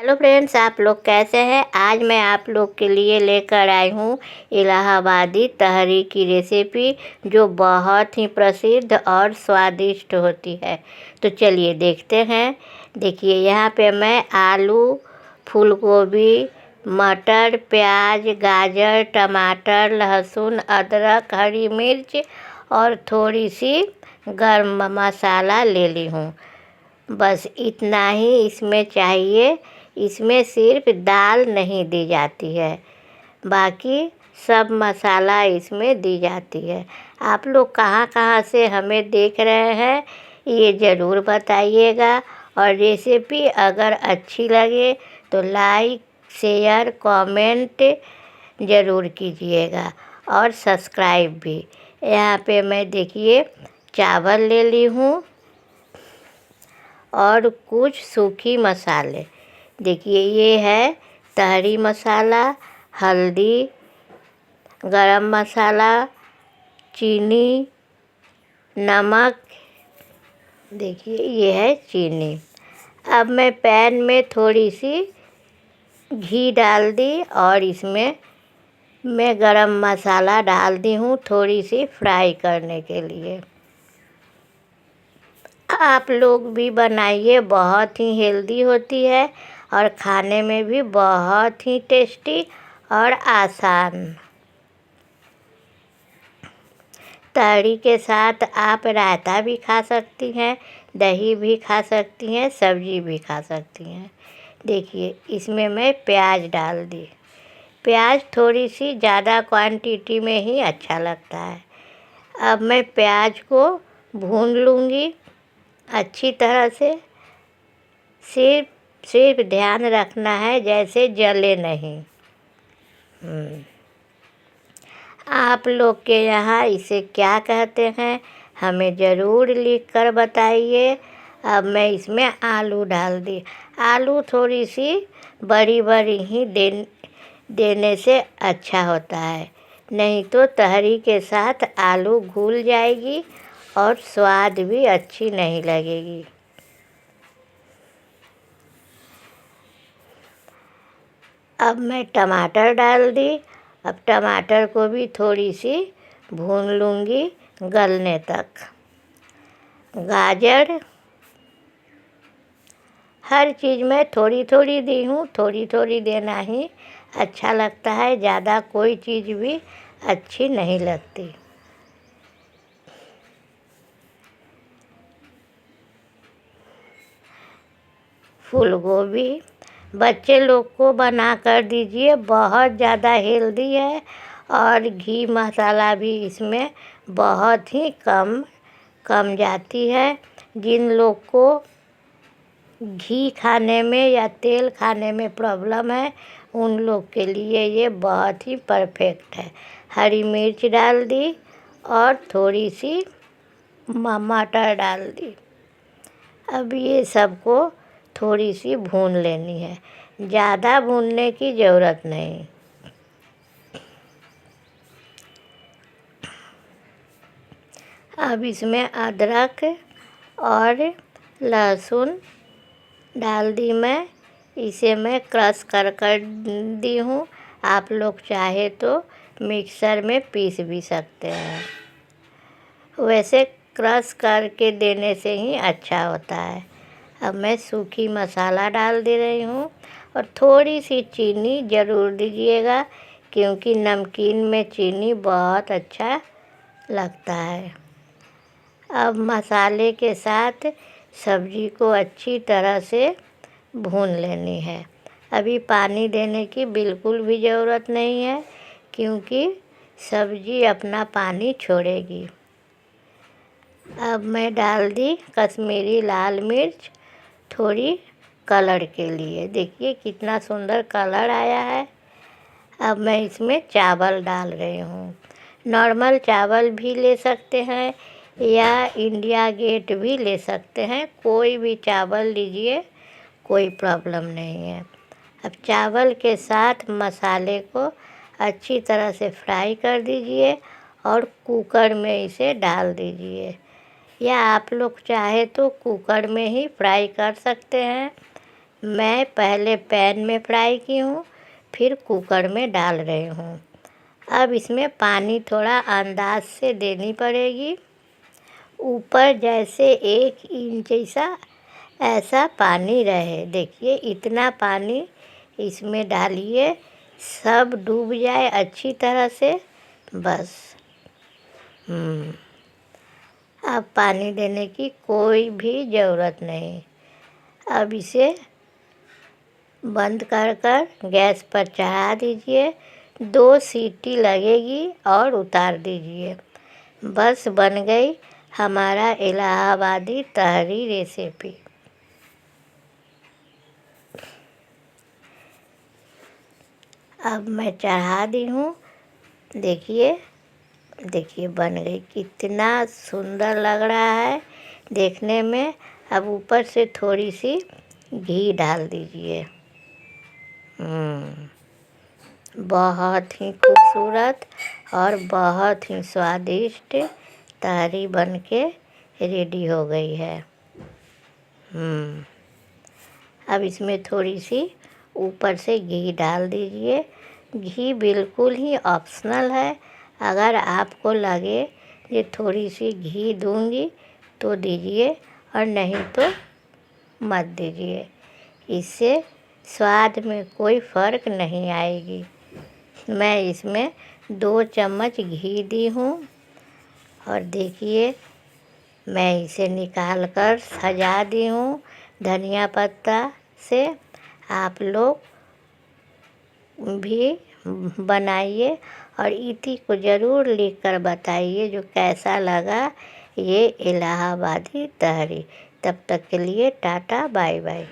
Hello friends, आप लोग कैसे हैं। आज मैं आप लोग के लिए लेकर आई हूँ इलाहाबादी तहरी की रेसिपी, जो बहुत ही प्रसिद्ध और स्वादिष्ट होती है। तो चलिए देखते हैं। देखिए, यहाँ पे मैं आलू, फूल गोभी, मटर, प्याज, गाजर, टमाटर, लहसुन, अदरक, हरी मिर्च और थोड़ी सी गरम मसाला ले ली हूँ। बस इतना ही इसमें चाहिए। इसमें सिर्फ दाल नहीं दी जाती है, बाकी सब मसाला इसमें दी जाती है। आप लोग कहाँ कहाँ से हमें देख रहे हैं, ये ज़रूर बताइएगा। और रेसिपी अगर अच्छी लगे तो लाइक, शेयर, कमेंट ज़रूर कीजिएगा और सब्सक्राइब भी। यहाँ पे मैं देखिए चावल ले ली हूँ और कुछ सूखी मसाले। देखिए, ये है तहरी मसाला, हल्दी, गरम मसाला, चीनी, नमक। देखिए, ये है चीनी। अब मैं पैन में थोड़ी सी घी डाल दी और इसमें मैं गरम मसाला डाल दी हूँ, थोड़ी सी फ्राई करने के लिए। आप लोग भी बनाइए, बहुत ही हेल्दी होती है और खाने में भी बहुत ही टेस्टी और आसान। तहरी के साथ आप रायता भी खा सकती हैं, दही भी खा सकती हैं, सब्जी भी खा सकती हैं। देखिए, इसमें मैं प्याज डाल दी। प्याज थोड़ी सी ज़्यादा क्वांटिटी में ही अच्छा लगता है। अब मैं प्याज को भून लूँगी अच्छी तरह से। सिर्फ ध्यान रखना है जैसे जले नहीं। आप लोग के यहाँ इसे क्या कहते हैं, हमें ज़रूर लिख कर बताइए। अब मैं इसमें आलू डाल दी। आलू थोड़ी सी बड़ी बड़ी ही देने से अच्छा होता है, नहीं तो तहरी के साथ आलू घुल जाएगी और स्वाद भी अच्छी नहीं लगेगी। अब मैं टमाटर डाल दी। अब टमाटर को भी थोड़ी सी भून लूँगी गलने तक। गाजर, हर चीज़ में थोड़ी थोड़ी दी हूँ, थोड़ी थोड़ी देना ही अच्छा लगता है, ज़्यादा कोई चीज़ भी अच्छी नहीं लगती। फूल गोभी बच्चे लोग को बना कर दीजिए, बहुत ज़्यादा हेल्दी है और घी मसाला भी इसमें बहुत ही कम जाती है। जिन लोग को घी खाने में या तेल खाने में प्रॉब्लम है, उन लोग के लिए ये बहुत ही परफेक्ट है। हरी मिर्च डाल दी और थोड़ी सी मटर डाल दी। अब ये सबको थोड़ी सी भून लेनी है, ज़्यादा भूनने की ज़रूरत नहीं। अब इसमें अदरक और लहसुन डाल दी मैं। इसे मैं क्रश कर दी हूँ। आप लोग चाहे तो मिक्सर में पीस भी सकते हैं, वैसे क्रश करके देने से ही अच्छा होता है। अब मैं सूखी मसाला डाल दे रही हूँ और थोड़ी सी चीनी ज़रूर दीजिएगा, क्योंकि नमकीन में चीनी बहुत अच्छा लगता है। अब मसाले के साथ सब्ज़ी को अच्छी तरह से भून लेनी है। अभी पानी देने की बिल्कुल भी ज़रूरत नहीं है, क्योंकि सब्ज़ी अपना पानी छोड़ेगी। अब मैं डाल दी कश्मीरी लाल मिर्च, थोड़ी कलर के लिए। देखिए कितना सुंदर कलर आया है। अब मैं इसमें चावल डाल रही हूँ। नॉर्मल चावल भी ले सकते हैं या इंडिया गेट भी ले सकते हैं, कोई भी चावल लीजिए, कोई प्रॉब्लम नहीं है। अब चावल के साथ मसाले को अच्छी तरह से फ्राई कर दीजिए और कुकर में इसे डाल दीजिए, या आप लोग चाहे तो कुकर में ही फ्राई कर सकते हैं। मैं पहले पैन में फ्राई की हूँ, फिर कुकर में डाल रही हूँ। अब इसमें पानी थोड़ा अंदाज से देनी पड़ेगी। ऊपर जैसे 1 इंच ऐसा पानी रहे। देखिए इतना पानी इसमें डालिए, सब डूब जाए अच्छी तरह से, बस। अब पानी देने की कोई भी ज़रूरत नहीं। अब इसे बंद कर गैस पर चढ़ा दीजिए। 2 सीटी लगेगी और उतार दीजिए। बस बन गई हमारा इलाहाबादी तहरी रेसिपी। अब मैं चढ़ा दी हूँ। देखिए बन गई, कितना सुंदर लग रहा है देखने में। अब ऊपर से थोड़ी सी घी डाल दीजिए। बहुत ही खूबसूरत और बहुत ही स्वादिष्ट तहरी बन के रेडी हो गई है। अब इसमें थोड़ी सी ऊपर से घी डाल दीजिए। घी बिल्कुल ही ऑप्शनल है। अगर आपको लगे कि थोड़ी सी घी दूंगी तो दीजिए, और नहीं तो मत दीजिए। इससे स्वाद में कोई फ़र्क नहीं आएगी। मैं इसमें 2 चम्मच घी दी हूँ। और देखिए मैं इसे निकाल कर सजा दी हूँ धनिया पत्ता से। आप लोग भी बनाइए और इति को ज़रूर लिख कर बताइए जो कैसा लगा ये इलाहाबादी तहरी। तब तक के लिए टाटा बाय बाय।